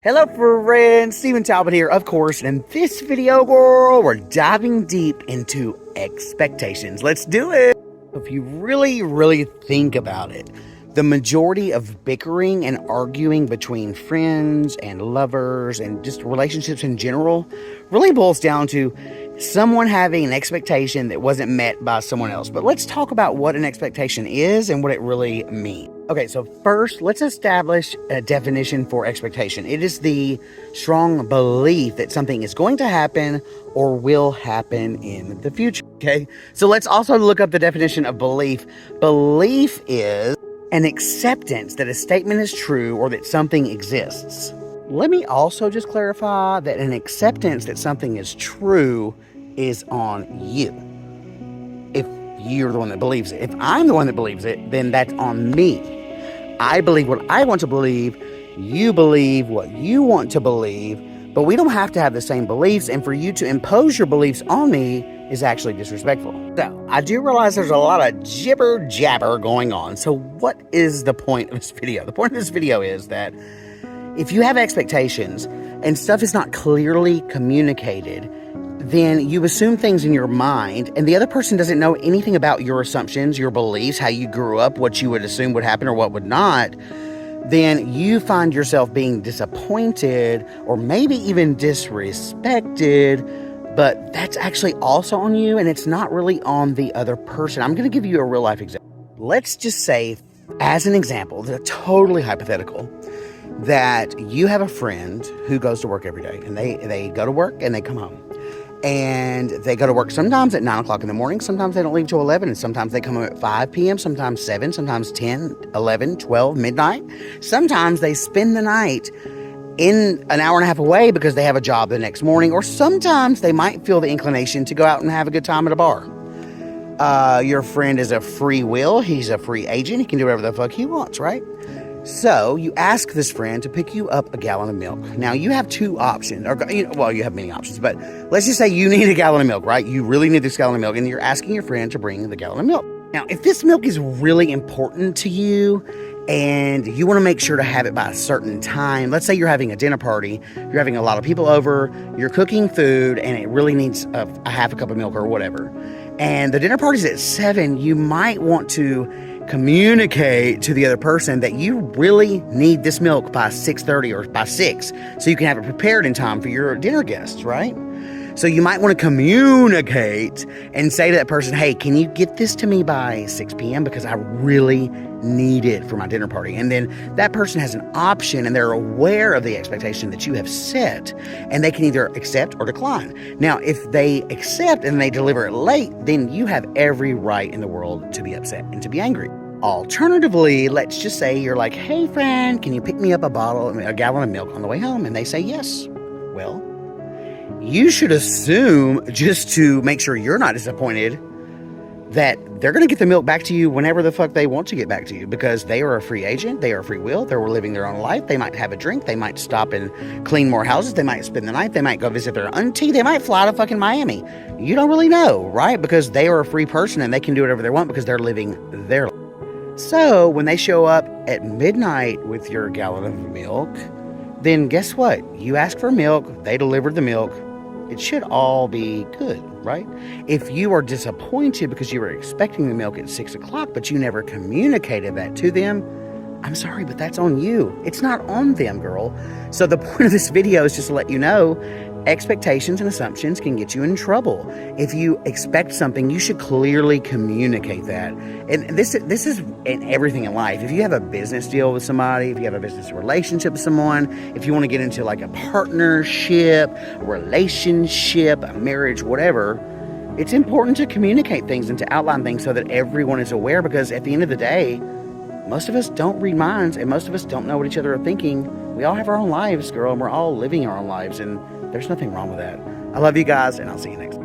Hello friends, Steven Talbot here, of course, and in this video, girl, we're diving deep into expectations. Let's do it! If you really think about it, the majority of bickering and arguing between friends and lovers and just relationships in general really boils down to someone having an expectation that wasn't met by someone else. But let's talk about what an expectation is and what it really means. Okay, so first, let's establish a definition for expectation. It is the strong belief that something is going to happen or will happen in the future, okay? So let's also look up the definition of belief. Belief is an acceptance that a statement is true or that something exists. Let me also just clarify that an acceptance that something is true is on you. If you're the one that believes it. If I'm the one that believes it, then that's on me. I believe what I want to believe, you believe what you want to believe, but we don't have to have the same beliefs, and for you to impose your beliefs on me is actually disrespectful. So, I do realize there's a lot of jibber-jabber going on, so what is the point of this video? The point of this video is that if you have expectations and stuff is not clearly communicated, then you assume things in your mind, and the other person doesn't know anything about your assumptions, your beliefs, how you grew up, what you would assume would happen or what would not, then you find yourself being disappointed or maybe even disrespected, but that's actually also on you, and it's not really on the other person. I'm going to give you a real-life example. Let's just say, as an example, totally hypothetical, that you have a friend who goes to work every day, and they go to work and they come home. And they go to work sometimes at 9 o'clock in the morning, sometimes they don't leave till 11, and sometimes they come home at 5 p.m., sometimes 7, sometimes 10, 11, 12, midnight. Sometimes they spend the night in an hour and a half away because they have a job the next morning, or sometimes they might feel the inclination to go out and have a good time at a bar. Your friend is a free will, he's a free agent, he can do whatever the fuck he wants, right? So you ask this friend to pick you up a gallon of milk. Now you have two options, or you have many options, but let's just say you need a gallon of milk, right? You really need this gallon of milk, and you're asking your friend to bring the gallon of milk. Now, if this milk is really important to you, and you want to make sure to have it by a certain time, let's say you're having a dinner party, you're having a lot of people over, you're cooking food, and it really needs a half a cup of milk or whatever, and the dinner party's at 7, you might want to communicate to the other person that you really need this milk by 6:30 or by 6, so you can have it prepared in time for your dinner guests, right? So you might want to communicate and say to that person, hey, can you get this to me by 6 p.m. because I really need it for my dinner party. And then that person has an option, and they're aware of the expectation that you have set, and they can either accept or decline. Now, if they accept and they deliver it late, then you have every right in the world to be upset and to be angry. Alternatively, let's just say you're like, hey friend, can you pick me up a gallon of milk on the way home? And they say yes. Well, you should assume, just to make sure you're not disappointed, that they're going to get the milk back to you whenever the fuck they want to get back to you, because they are a free agent, they are free will, they're living their own life, they might have a drink, they might stop and clean more houses, they might spend the night, they might go visit their auntie, they might fly to fucking Miami. You don't really know, right? Because they are a free person and they can do whatever they want because they're living their life. So when they show up at midnight with your gallon of milk, then guess what? You ask for milk, they delivered the milk. It should all be good, right? If you are disappointed because you were expecting the milk at 6 o'clock, but you never communicated that to them, I'm sorry, but that's on you. It's not on them, girl. So the point of this video is just to let you know, expectations and assumptions can get you in trouble. If you expect something, you should clearly communicate that. And this is in everything in life. If you have a business deal with somebody, if you have a business relationship with someone, if you want to get into like a partnership, a relationship, a marriage, whatever, it's important to communicate things and to outline things so that everyone is aware, because at the end of the day, most of us don't read minds, and most of us don't know what each other are thinking. We all have our own lives, girl, and we're all living our own lives, and there's nothing wrong with that. I love you guys, and I'll see you next time.